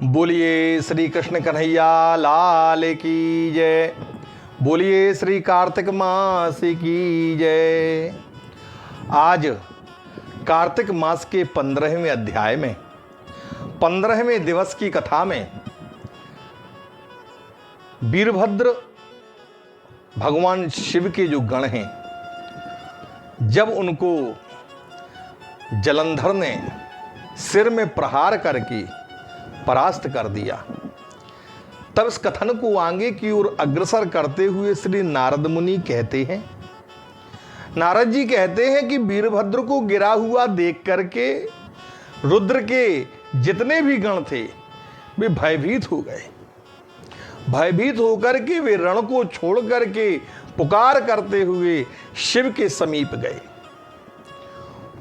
बोलिए श्री कृष्ण कन्हैया लाल की जय। बोलिए श्री कार्तिक मास की जय। आज कार्तिक मास के 15वें अध्याय में 15वें दिवस की कथा में वीरभद्र भगवान शिव के जो गण हैं, जब उनको जलंधर ने सिर में प्रहार करके परास्त कर दिया, तब इस कथन को आगे की ओर अग्रसर करते हुए श्री नारद मुनि कहते हैं, नारद जी कहते हैं कि वीरभद्र को गिरा हुआ देख करके रुद्र के जितने भी गण थे वे भयभीत हो गए। भयभीत होकर के वे रण को छोड़ करके पुकार करते हुए शिव के समीप गए।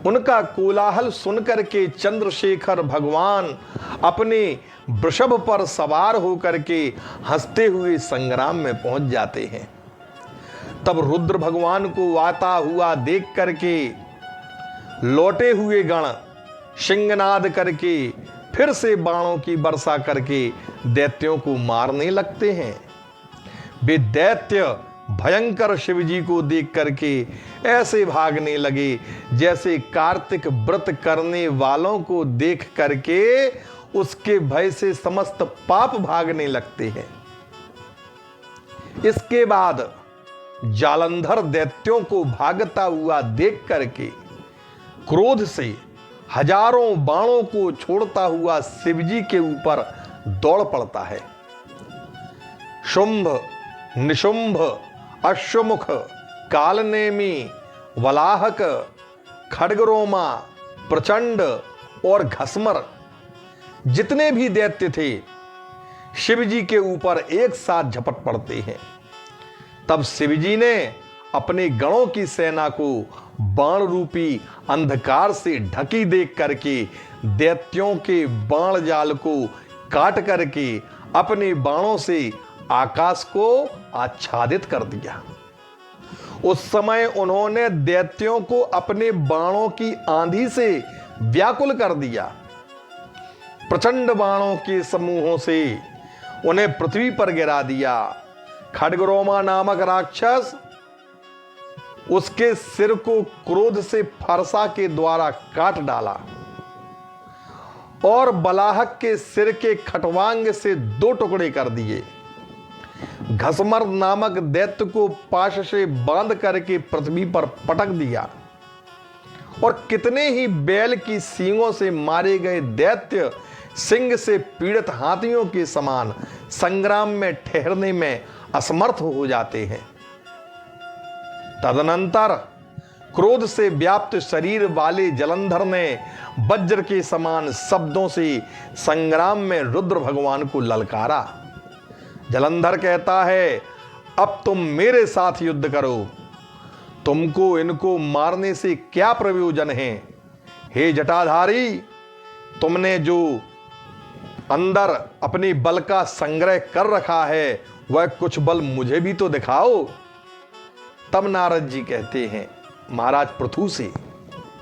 उनका कोलाहल सुनकर के चंद्रशेखर भगवान अपने वृषभ पर सवार होकर के हंसते हुए संग्राम में पहुंच जाते हैं। तब रुद्र भगवान को आता हुआ देख करके लौटे हुए गण सिंहनाद करके फिर से बाणों की वर्षा करके दैत्यों को मारने लगते हैं। वे दैत्य भयंकर शिवजी को देख करके ऐसे भागने लगे जैसे कार्तिक व्रत करने वालों को देख करके उसके भय से समस्त पाप भागने लगते हैं। इसके बाद जालंधर दैत्यों को भागता हुआ देख करके क्रोध से हजारों बाणों को छोड़ता हुआ शिवजी के ऊपर दौड़ पड़ता है। शुंभ, निशुंभ, अश्वमुख, कालनेमी, वलाहक, खड्गरोमा, प्रचंड और घसमर जितने भी दैत्य थे शिवजी के ऊपर एक साथ झपट पड़ते हैं। तब शिवजी ने अपने गणों की सेना को बाण रूपी अंधकार से ढकी देख करके दैत्यों के बाण जाल को काट करके अपने बाणों से आकाश को आच्छादित कर दिया। उस समय उन्होंने दैत्यों को अपने बाणों की आंधी से व्याकुल कर दिया। प्रचंड बाणों के समूहों से उन्हें पृथ्वी पर गिरा दिया। खड्गरोमा नामक राक्षस उसके सिर को क्रोध से फरसा के द्वारा काट डाला और बलाहक के सिर के खटवांग से 2 टुकड़े कर दिए। घसमर नामक दैत्य को पाश से बांध करके पृथ्वी पर पटक दिया और कितने ही बैल की सींगों से मारे गए दैत्य सिंह से पीड़ित हाथियों के समान संग्राम में ठहरने में असमर्थ हो जाते हैं। तदनंतर क्रोध से व्याप्त शरीर वाले जलंधर ने वज्र के समान शब्दों से संग्राम में रुद्र भगवान को ललकारा। जलंधर कहता है, अब तुम मेरे साथ युद्ध करो, तुमको इनको मारने से क्या प्रयोजन है। हे जटाधारी, तुमने जो अंदर अपने बल का संग्रह कर रखा है वह कुछ बल मुझे भी तो दिखाओ। तब नारद जी कहते हैं महाराज पृथु से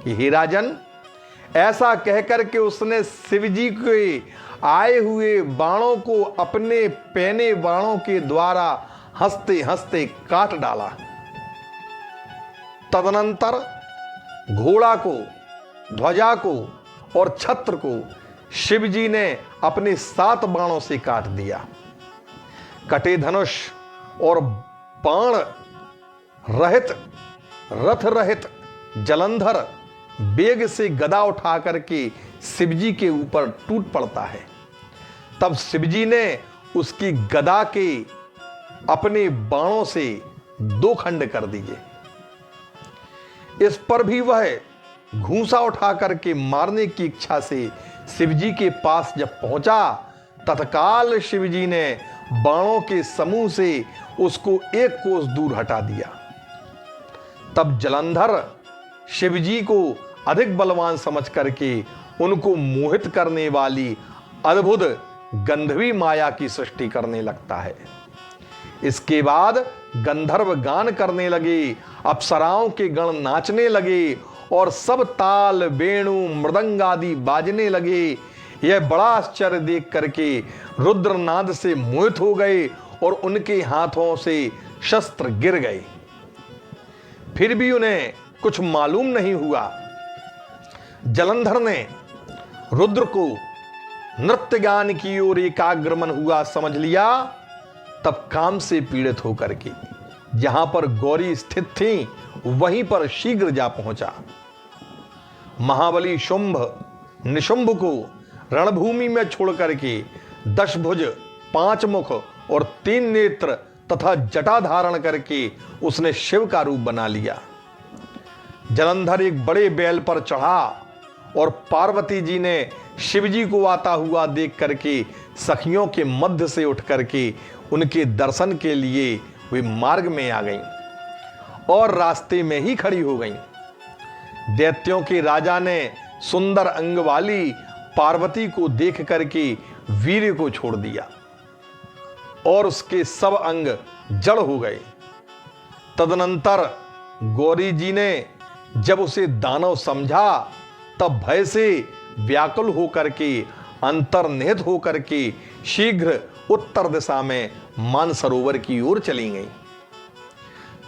कि हे राजन, ऐसा कहकर के उसने शिवजी के आए हुए बाणों को अपने पैने बाणों के द्वारा हंसते हंसते काट डाला। तदनंतर घोड़ा को, ध्वजा को और छत्र को शिवजी ने अपने 7 बाणों से काट दिया। कटे धनुष और बाण रहित, रथ रहित जलंधर वेग से गदा उठा करके शिवजी के ऊपर टूट पड़ता है। तब शिवजी ने उसकी गदा के अपने बाणों से 2 खंड कर दिए। इस पर भी वह घूंसा उठा करके मारने की इच्छा से शिवजी के पास जब पहुंचा, तत्काल शिवजी ने बाणों के समूह से उसको 1 कोस दूर हटा दिया। तब जलंधर शिवजी को अधिक बलवान समझ करके उनको मोहित करने वाली अद्भुत गंधर्वी माया की सृष्टि करने लगता है। इसके बाद गंधर्व गान करने लगे, अप्सराओं के गण नाचने लगे और सब ताल, वेणु, मृदंग आदि बाजने लगे। यह बड़ा आश्चर्य देख करके रुद्रनाद से मोहित हो गए और उनके हाथों से शस्त्र गिर गए। फिर भी उन्हें कुछ मालूम नहीं हुआ। जलंधर ने रुद्र को नृत्य गान की ओर एकाग्रमन हुआ समझ लिया। तब काम से पीड़ित होकर के जहां पर गौरी स्थित थी वहीं पर शीघ्र जा पहुंचा। महाबली शुंभ निशुंभ को रणभूमि में छोड़ करके 10 भुज 5 मुख और 3 नेत्र तथा जटा धारण करके उसने शिव का रूप बना लिया। जलंधर एक बड़े बैल पर चढ़ा और पार्वती जी ने शिवजी को आता हुआ देख करके सखियों के मध्य से उठ करके उनके दर्शन के लिए वे मार्ग में आ गईं और रास्ते में ही खड़ी हो गईं। दैत्यों के राजा ने सुंदर अंग वाली पार्वती को देख करके वीर को छोड़ दिया और उसके सब अंग जड़ हो गए। तदनंतर गौरी जी ने जब उसे दानव समझा तब भय से व्याकुल होकर के अंतर्निहित होकर के शीघ्र उत्तर दिशा में मानसरोवर की ओर चली गई।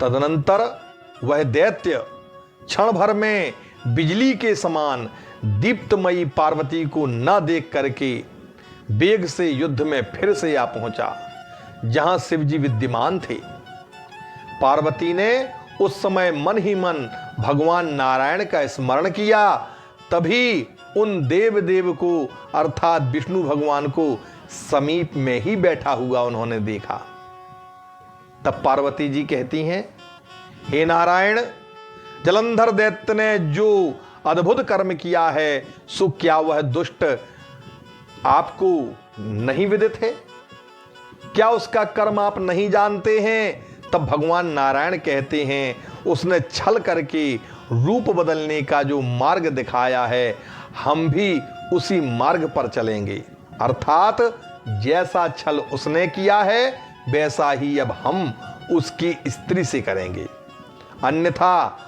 तदनंतर वह दैत्य क्षण भर में बिजली के समान दीप्तमयी पार्वती को न देख करके वेग से युद्ध में फिर से आ पहुंचा जहां शिवजी विद्यमान थे। पार्वती ने उस समय मन ही मन भगवान नारायण का स्मरण किया। तभी उन देव को अर्थात विष्णु भगवान को समीप में ही बैठा हुआ उन्होंने देखा। तब पार्वती जी कहती हैं, हे नारायण, जलंधर दैत्य ने जो अद्भुत कर्म किया है सो क्या वह दुष्ट आपको नहीं विदित है? क्या उसका कर्म आप नहीं जानते हैं? तब भगवान नारायण कहते हैं, उसने छल करके रूप बदलने का जो मार्ग दिखाया है हम भी उसी मार्ग पर चलेंगे। अर्थात जैसा छल उसने किया है वैसा ही अब हम उसकी स्त्री से करेंगे, अन्यथा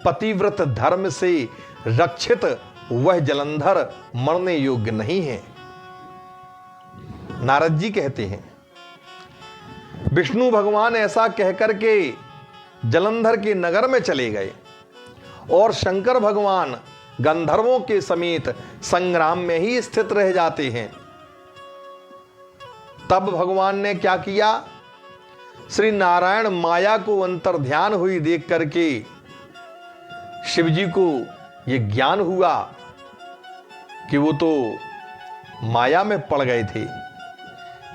पतिव्रत धर्म से रक्षित वह जलंधर मरने योग्य नहीं है। नारद जी कहते हैं, विष्णु भगवान ऐसा कहकर के जलंधर के नगर में चले गए और शंकर भगवान गंधर्वों के समेत संग्राम में ही स्थित रह जाते हैं। तब भगवान ने क्या किया? श्री नारायण माया को अंतर्ध्यान हुई देख करके शिवजी को यह ज्ञान हुआ कि वो तो माया में पड़ गए थे।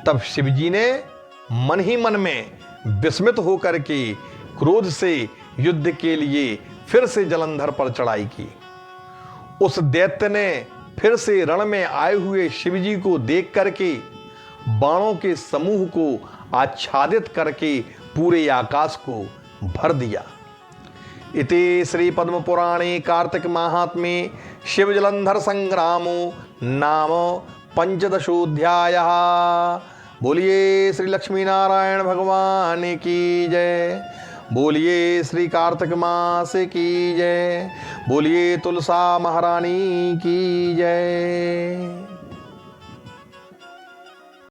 तब शिवजी ने मन ही मन में विस्मित होकर के क्रोध से युद्ध के लिए फिर से जलंधर पर चढ़ाई की। उस दैत्य ने फिर से रण में आए हुए शिवजी को देख करके बाणों के समूह को आच्छादित करके पूरे आकाश को भर दिया। इति श्री पद्म पुराणे कार्तिक महात्म्ये शिव जलंधर संग्रामो नाम 15 बोलिए श्री लक्ष्मी नारायण भगवान की जय। बोलिए श्री कार्तिक मास की जय। बोलिए तुलसा महारानी की जय।